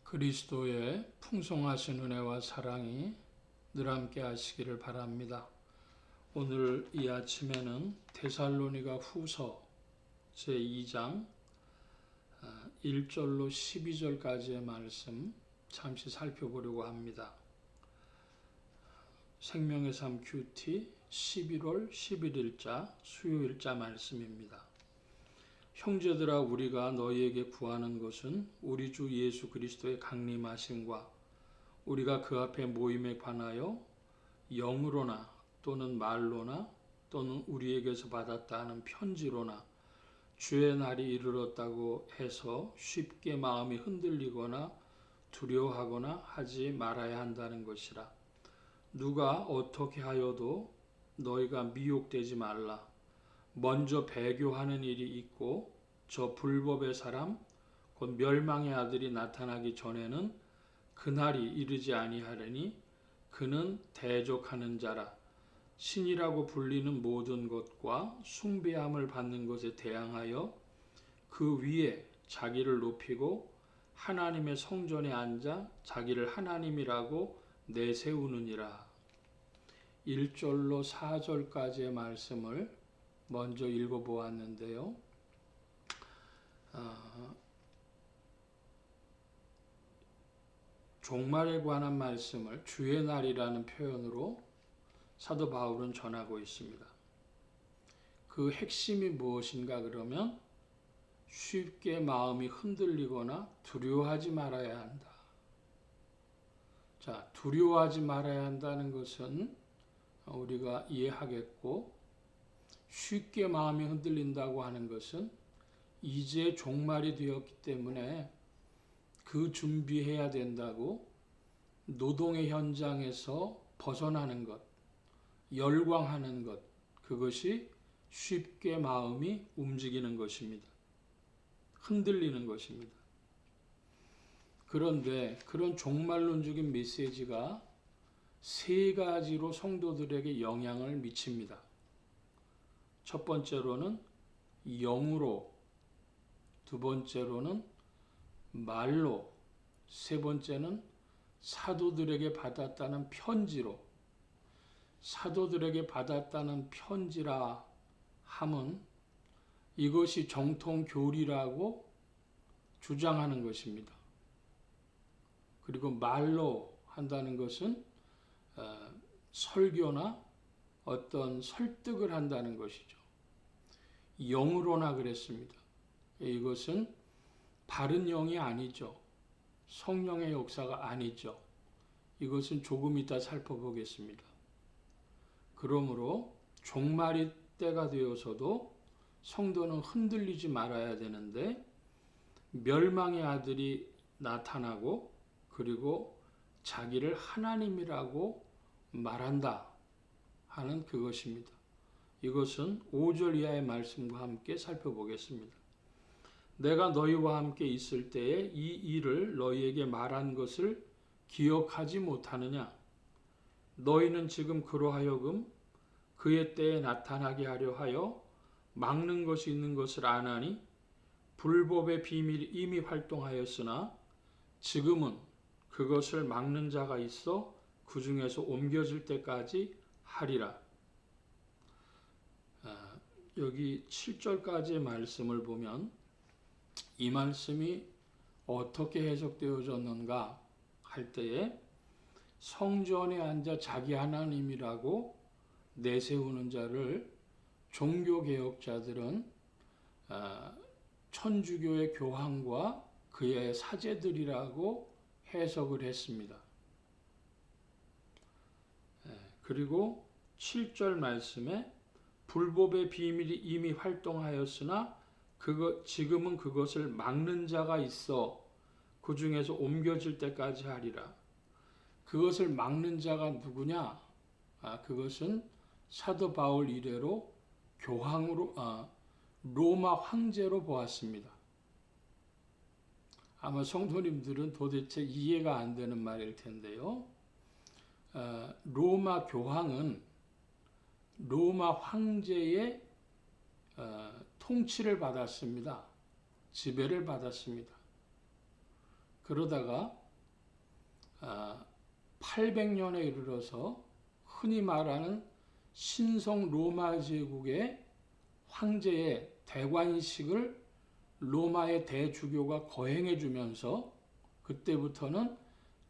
그리스도의 풍성하신 은혜와 사랑이 늘 함께 하시기를 바랍니다. 오늘 이 아침에는 데살로니가 후서 제2장 1절로 12절까지의 말씀 잠시 살펴보려고 합니다. 생명의 삶 큐티 11월 11일자 수요일자 말씀입니다. 형제들아, 우리가 너희에게 구하는 것은 우리 주 예수 그리스도의 강림하심과 우리가 그 앞에 모임에 관하여 영으로나 또는 말로나 또는 우리에게서 받았다 하는 편지로나 주의 날이 이르렀다고 해서 쉽게 마음이 흔들리거나 두려워하거나 하지 말아야 한다는 것이라. 누가 어떻게 하여도 너희가 미혹되지 말라. 먼저 배교하는 일이 있고 저 불법의 사람 곧 멸망의 아들이 나타나기 전에는 그날이 이르지 아니하려니 그는 대적하는 자라. 신이라고 불리는 모든 것과 숭배함을 받는 것에 대항하여 그 위에 자기를 높이고 하나님의 성전에 앉아 자기를 하나님이라고 내세우느니라. 1절로 4절까지의 말씀을 먼저 읽어보았는데요. 종말에 관한 말씀을 주의 날이라는 표현으로 사도 바울은 전하고 있습니다. 그 핵심이 무엇인가 그러면 쉽게 마음이 흔들리거나 두려워하지 말아야 한다. 자, 두려워하지 말아야 한다는 것은 우리가 이해하겠고, 쉽게 마음이 흔들린다고 하는 것은 이제 종말이 되었기 때문에 그 준비해야 된다고 노동의 현장에서 벗어나는 것, 열광하는 것, 그것이 쉽게 마음이 움직이는 것입니다. 흔들리는 것입니다. 그런데 그런 종말론적인 메시지가 세 가지로 성도들에게 영향을 미칩니다. 첫 번째로는 영으로, 두 번째로는 말로, 세 번째는 사도들에게 받았다는 편지로. 사도들에게 받았다는 편지라 함은 이것이 정통 교리라고 주장하는 것입니다. 그리고 말로 한다는 것은 설교나 어떤 설득을 한다는 것이죠. 영으로나 그랬습니다. 이것은 바른 영이 아니죠. 성령의 역사가 아니죠. 이것은 조금 이따 살펴보겠습니다. 그러므로 종말이 때가 되어서도 성도는 흔들리지 말아야 되는데, 멸망의 아들이 나타나고 그리고 자기를 하나님이라고 말한다 하는 그것입니다. 이것은 5절 이하의 말씀과 함께 살펴보겠습니다. 내가 너희와 함께 있을 때에 이 일을 너희에게 말한 것을 기억하지 못하느냐? 너희는 지금 그로하여금 그의 때에 나타나게 하려 하여 막는 것이 있는 것을 아나니 불법의 비밀이 이미 활동하였으나 지금은 그것을 막는 자가 있어 그 중에서 옮겨질 때까지 하리라. 여기 7절까지의 말씀을 보면 이 말씀이 어떻게 해석되어졌는가 할 때에 성전에 앉아 자기 하나님이라고 내세우는 자를 종교개혁자들은 천주교의 교황과 그의 사제들이라고 해석을 했습니다. 그리고 7절 말씀에 불법의 비밀이 이미 활동하였으나 지금은 그것을 막는 자가 있어 그 중에서 옮겨질 때까지 하리라. 그것을 막는 자가 누구냐? 그것은 사도 바울 이래로 교황으로, 로마 황제로 보았습니다. 아마 성도님들은 도대체 이해가 안 되는 말일 텐데요. 로마 교황은 로마 황제의 통치를 받았습니다. 지배를 받았습니다. 그러다가 800년에 이르러서 흔히 말하는 신성 로마 제국의 황제의 대관식을 로마의 대주교가 거행해 주면서 그때부터는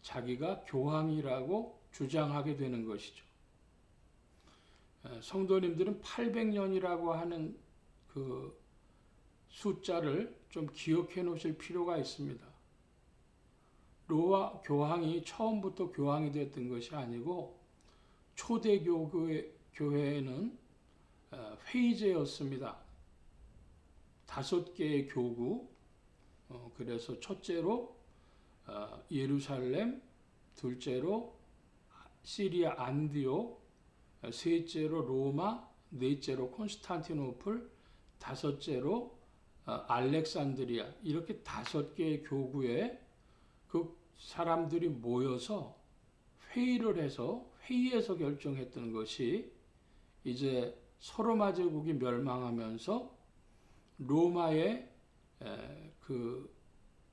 자기가 교황이라고 주장하게 되는 것이죠. 성도님들은 800년이라고 하는 그 숫자를 좀 기억해 놓으실 필요가 있습니다. 로마 교황이 처음부터 교황이 됐던 것이 아니고 초대 교회에는 회의제였습니다. 5개의 교구, 그래서 첫째로 예루살렘, 둘째로 시리아 안디옥, 셋째로 로마, 넷째로 콘스탄티노플, 다섯째로 알렉산드리아, 이렇게 5개의 교구에 그 사람들이 모여서 회의를 해서 회의에서 결정했던 것이 이제 서로마 제국이 멸망하면서 로마의 그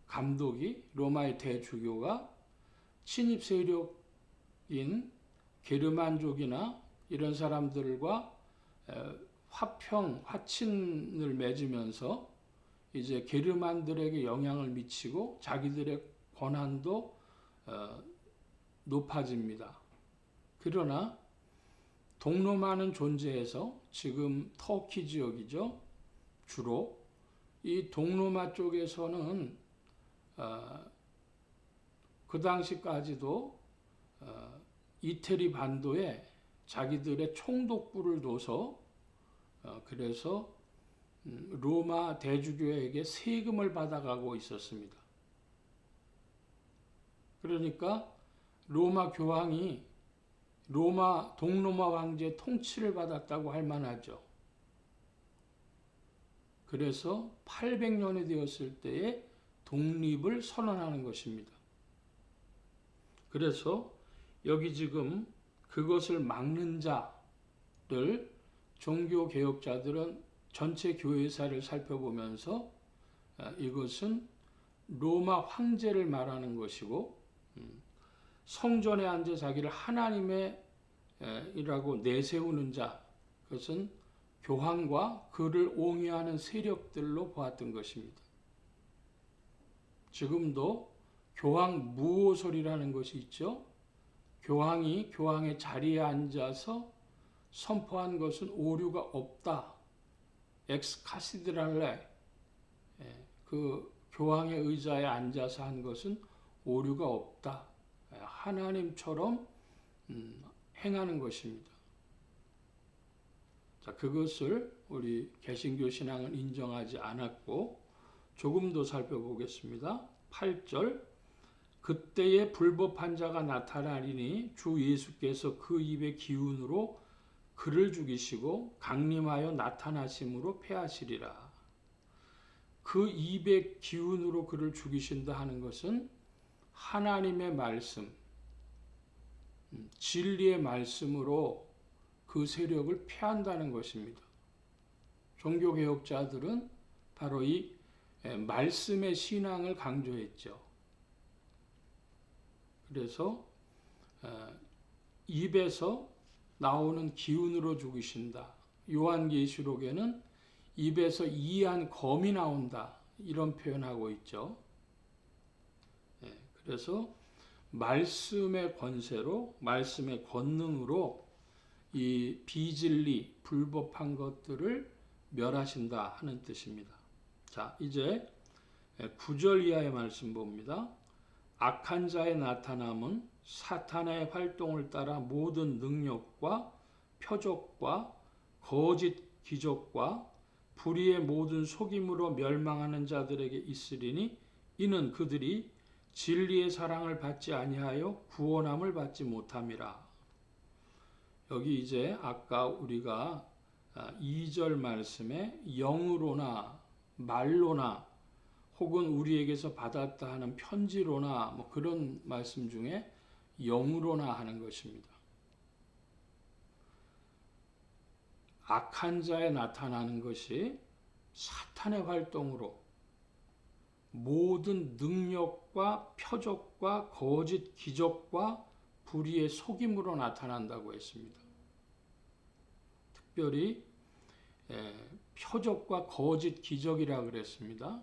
감독이 로마의 대주교가 친입 세력인 게르만족이나 이런 사람들과 화친을 맺으면서 이제 게르만들에게 영향을 미치고 자기들의 권한도 높아집니다. 그러나 동로마는 존재해서 지금 터키 지역이죠. 주로 이 동로마 쪽에서는 그 당시까지도 이태리 반도에 자기들의 총독부를 둬서 그래서 로마 대주교에게 세금을 받아가고 있었습니다. 그러니까 로마 교황이 동로마 황제의 통치를 받았다고 할 만하죠. 그래서 800년이 되었을 때에 독립을 선언하는 것입니다. 그래서 여기 지금 그것을 막는 자를 종교개혁자들은 전체 교회사를 살펴보면서 이것은 로마 황제를 말하는 것이고 성전에 앉아 자기를 하나님의 이라고 내세우는 자, 그것은 교황과 그를 옹이하는 세력들로 보았던 것입니다. 지금도 교황 무호설이라는 것이 있죠. 교황이 교황의 자리에 앉아서 선포한 것은 오류가 없다. 엑스 카시드랄레, 그 교황의 의자에 앉아서 한 것은 오류가 없다. 하나님처럼 행하는 것입니다. 자, 그것을 우리 개신교 신앙은 인정하지 않았고 조금 더 살펴보겠습니다. 8절, 그때에 불법한 자가 나타나리니 주 예수께서 그 입의 기운으로 그를 죽이시고 강림하여 나타나심으로 패하시리라. 그 입의 기운으로 그를 죽이신다 하는 것은 하나님의 말씀, 진리의 말씀으로 그 세력을 패한다는 것입니다. 종교개혁자들은 바로 이 말씀의 신앙을 강조했죠. 그래서 입에서 나오는 기운으로 죽이신다. 요한계시록에는 입에서 이한 검이 나온다. 이런 표현하고 있죠. 그래서 말씀의 권세로, 말씀의 권능으로 이 비진리, 불법한 것들을 멸하신다 하는 뜻입니다. 자, 이제 9절 이하의 말씀 봅니다. 악한 자의 나타남은 사탄의 활동을 따라 모든 능력과 표적과 거짓 기적과 불의의 모든 속임으로 멸망하는 자들에게 있으리니 이는 그들이 진리의 사랑을 받지 아니하여 구원함을 받지 못함이라. 여기 이제 아까 우리가 2절 말씀에 영으로나 말로나 혹은 우리에게서 받았다 하는 편지로나 뭐 그런 말씀 중에 영으로나 하는 것입니다. 악한 자에 나타나는 것이 사탄의 활동으로 모든 능력과 표적과 거짓 기적과 불의의 속임으로 나타난다고 했습니다. 특별히 표적과 거짓 기적이라 그랬습니다.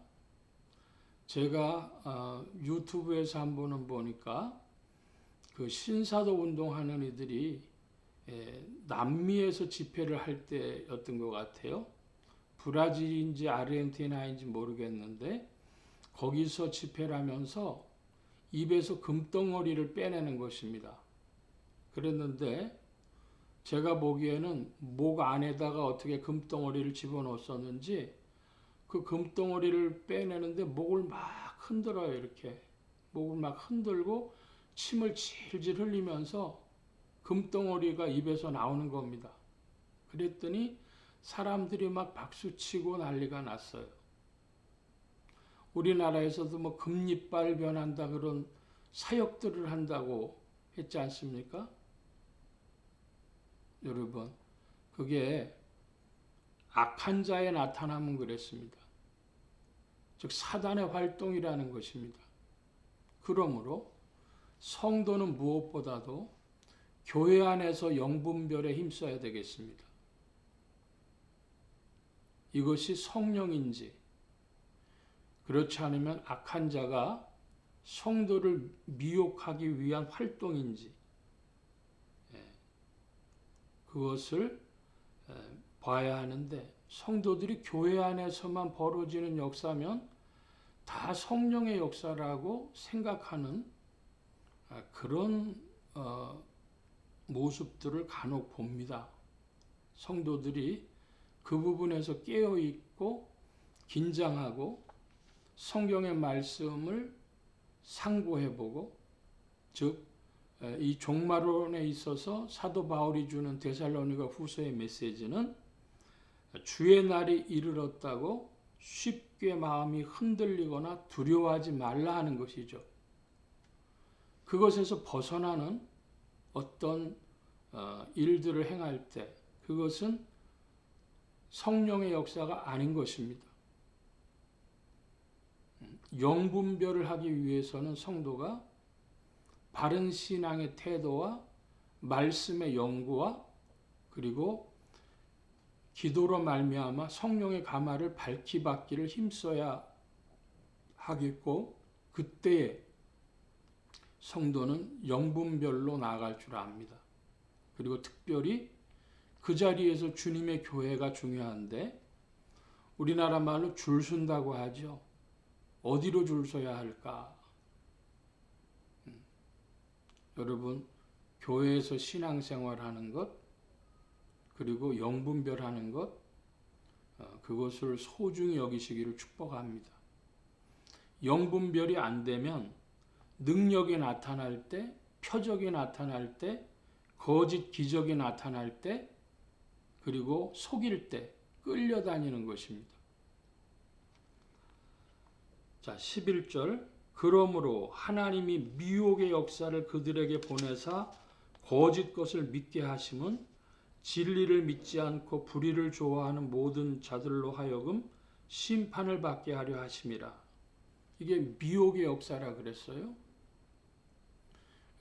제가 유튜브에서 한 번은 보니까 그 신사도 운동하는 이들이 남미에서 집회를 할 때였던 것 같아요. 브라질인지 아르헨티나인지 모르겠는데 거기서 집회를 하면서 입에서 금덩어리를 빼내는 것입니다. 그랬는데 제가 보기에는 목 안에다가 어떻게 금덩어리를 집어넣었었는지 그 금덩어리를 빼내는데 목을 막 흔들어요. 이렇게 목을 막 흔들고 침을 질질 흘리면서 금덩어리가 입에서 나오는 겁니다. 그랬더니 사람들이 막 박수치고 난리가 났어요. 우리나라에서도 뭐 금리빨 변한다 그런 사역들을 한다고 했지 않습니까? 여러분, 그게 악한 자의 나타남은 그랬습니다. 즉 사단의 활동이라는 것입니다. 그러므로 성도는 무엇보다도 교회 안에서 영분별에 힘써야 되겠습니다. 이것이 성령인지 그렇지 않으면 악한 자가 성도를 미혹하기 위한 활동인지 그것을 봐야 하는데 성도들이 교회 안에서만 벌어지는 역사면 다 성령의 역사라고 생각하는 그런 모습들을 간혹 봅니다. 성도들이 그 부분에서 깨어있고 긴장하고 성경의 말씀을 상고해보고 즉 이 종말론에 있어서 사도 바울이 주는 데살로니가 후서의 메시지는 주의 날이 이르렀다고 쉽게 마음이 흔들리거나 두려워하지 말라 하는 것이죠. 그것에서 벗어나는 어떤 일들을 행할 때 그것은 성령의 역사가 아닌 것입니다. 영분별을 하기 위해서는 성도가 바른 신앙의 태도와 말씀의 연구와 그리고 기도로 말미암아 성령의 가마를 밝히 받기를 힘써야 하겠고 그때에 성도는 영분별로 나아갈 줄 압니다. 그리고 특별히 그 자리에서 주님의 교회가 중요한데 우리나라 말로 줄 선다고 하죠. 어디로 줄 서야 할까? 여러분, 교회에서 신앙생활하는 것, 그리고 영분별하는 것, 그것을 소중히 여기시기를 축복합니다. 영분별이 안 되면 능력이 나타날 때, 표적이 나타날 때, 거짓 기적이 나타날 때, 그리고 속일 때 끌려다니는 것입니다. 자, 11절. 그러므로 하나님이 미혹의 역사를 그들에게 보내사 거짓 것을 믿게 하심은 진리를 믿지 않고 불의를 좋아하는 모든 자들로 하여금 심판을 받게 하려 하심이라. 이게 미혹의 역사라 그랬어요.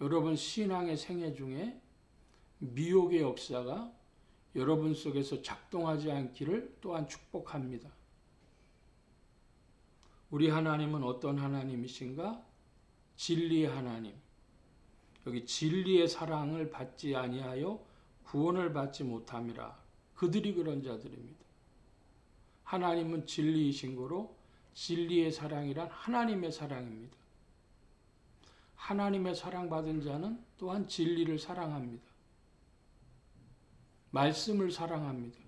여러분 신앙의 생애 중에 미혹의 역사가 여러분 속에서 작동하지 않기를 또한 축복합니다. 우리 하나님은 어떤 하나님이신가? 진리의 하나님. 여기 진리의 사랑을 받지 아니하여 구원을 받지 못함이라. 그들이 그런 자들입니다. 하나님은 진리이신 거로 진리의 사랑이란 하나님의 사랑입니다. 하나님의 사랑받은 자는 또한 진리를 사랑합니다. 말씀을 사랑합니다.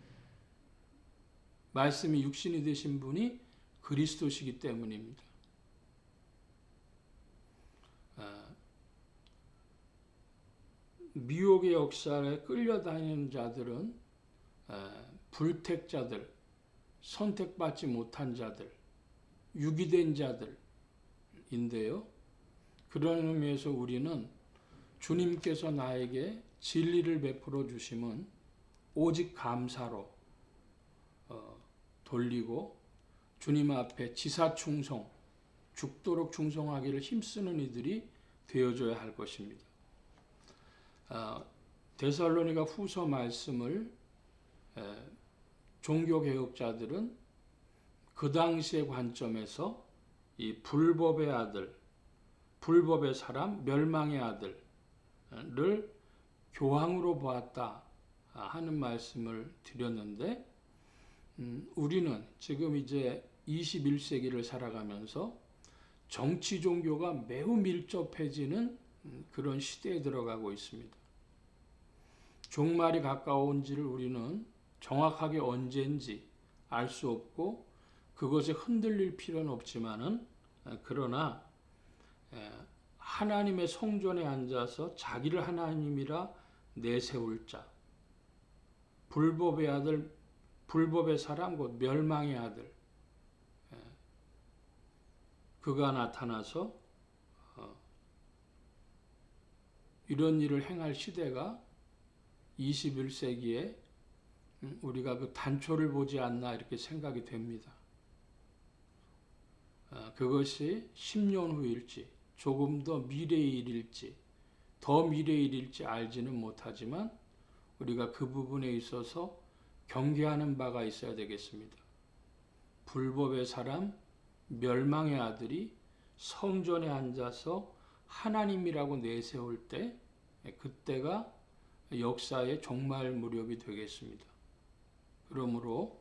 말씀이 육신이 되신 분이 그리스도시기 때문입니다. 미혹의 역사에 끌려다니는 자들은 불택자들, 선택받지 못한 자들, 유기된 자들인데요. 그런 의미에서 우리는 주님께서 나에게 진리를 베풀어 주심은 오직 감사로 돌리고 주님 앞에 지사충성, 죽도록 충성하기를 힘쓰는 이들이 되어줘야 할 것입니다. 데살로니가 후서 말씀을 종교개혁자들은 그 당시의 관점에서 이 불법의 아들, 불법의 사람, 멸망의 아들을 교황으로 보았다 하는 말씀을 드렸는데, 우리는 지금 이제 21세기를 살아가면서 정치 종교가 매우 밀접해지는 그런 시대에 들어가고 있습니다. 종말이 가까운지를 우리는 정확하게 언제인지 알 수 없고 그것에 흔들릴 필요는 없지만은, 그러나 하나님의 성전에 앉아서 자기를 하나님이라 내세울 자, 불법의 아들, 불법의 사람, 곧 멸망의 아들, 그가 나타나서 이런 일을 행할 시대가 21세기에 우리가 그 단초를 보지 않나 이렇게 생각이 됩니다. 그것이 10년 후일지, 조금 더 미래의 일일지, 더 미래의 일일지 알지는 못하지만 우리가 그 부분에 있어서 경계하는 바가 있어야 되겠습니다. 불법의 사람, 멸망의 아들이 성전에 앉아서 하나님이라고 내세울 때, 그때가 역사의 종말 무렵이 되겠습니다. 그러므로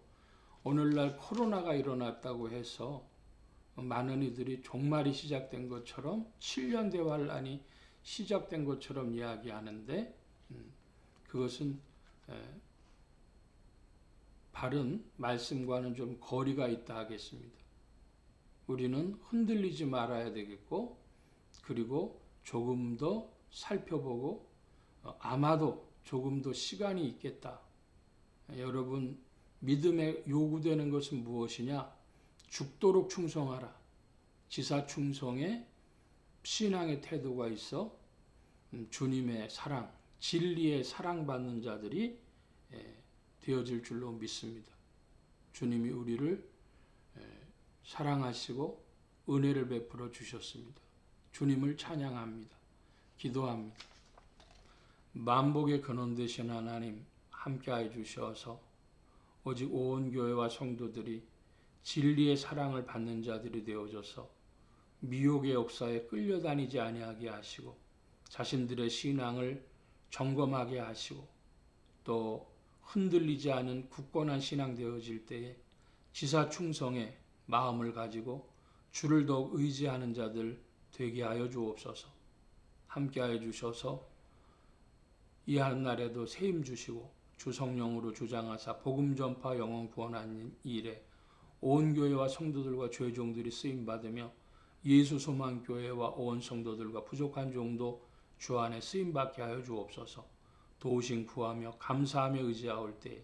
오늘날 코로나가 일어났다고 해서 많은 이들이 종말이 시작된 것처럼 7년 대환란이 시작된 것처럼 이야기하는데, 그것은 바른 말씀과는 좀 거리가 있다 하겠습니다. 우리는 흔들리지 말아야 되겠고, 그리고 조금 더 살펴보고 아마도 조금 더 시간이 있겠다. 여러분, 믿음에 요구되는 것은 무엇이냐? 죽도록 충성하라. 지사 충성에 신앙의 태도가 있어 주님의 사랑, 진리의 사랑받는 자들이 되어질 줄로 믿습니다. 주님이 우리를 사랑하시고 은혜를 베풀어 주셨습니다. 주님을 찬양합니다. 기도합니다. 만복의 근원 되신 하나님, 함께해 주셔서 오직 온 교회와 성도들이 진리의 사랑을 받는 자들이 되어져서 미혹의 역사에 끌려다니지 아니하게 하시고 자신들의 신앙을 점검하게 하시고 또 흔들리지 않은 굳건한 신앙 되어질 때에 지사 충성의 마음을 가지고 주를 더욱 의지하는 자들 되게 하여 주옵소서. 함께하여 주셔서 이 한날에도 세임 주시고 주 성령으로 주장하사 복음 전파 영혼 구원하는 일에 온 교회와 성도들과 죄종들이 쓰임 받으며 예수 소망 교회와 온 성도들과 부족한 종도 주 안에 쓰임 받게 하여 주옵소서. 도우신 구하며 감사하며 의지하올 때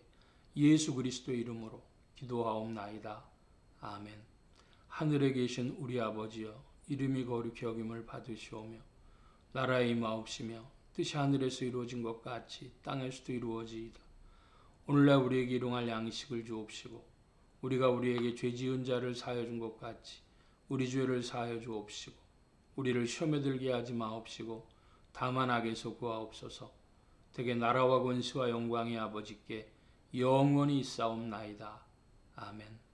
예수 그리스도의 이름으로 기도하옵나이다. 아멘. 하늘에 계신 우리 아버지여, 이름이 거룩히 여김을 받으시오며 나라의 임하옵시며 뜻이 하늘에서 이루어진 것 같이 땅에서도 이루어지이다. 오늘날 우리에게 일용할 양식을 주옵시고 우리가 우리에게 죄 지은 자를 사하여 준 것 같이 우리 죄를 사하여 주옵시고 우리를 시험에 들게 하지 마옵시고 다만 악에서 구하옵소서. 대개 나라와 권세와 영광의 아버지께 영원히 있사옵나이다. 아멘.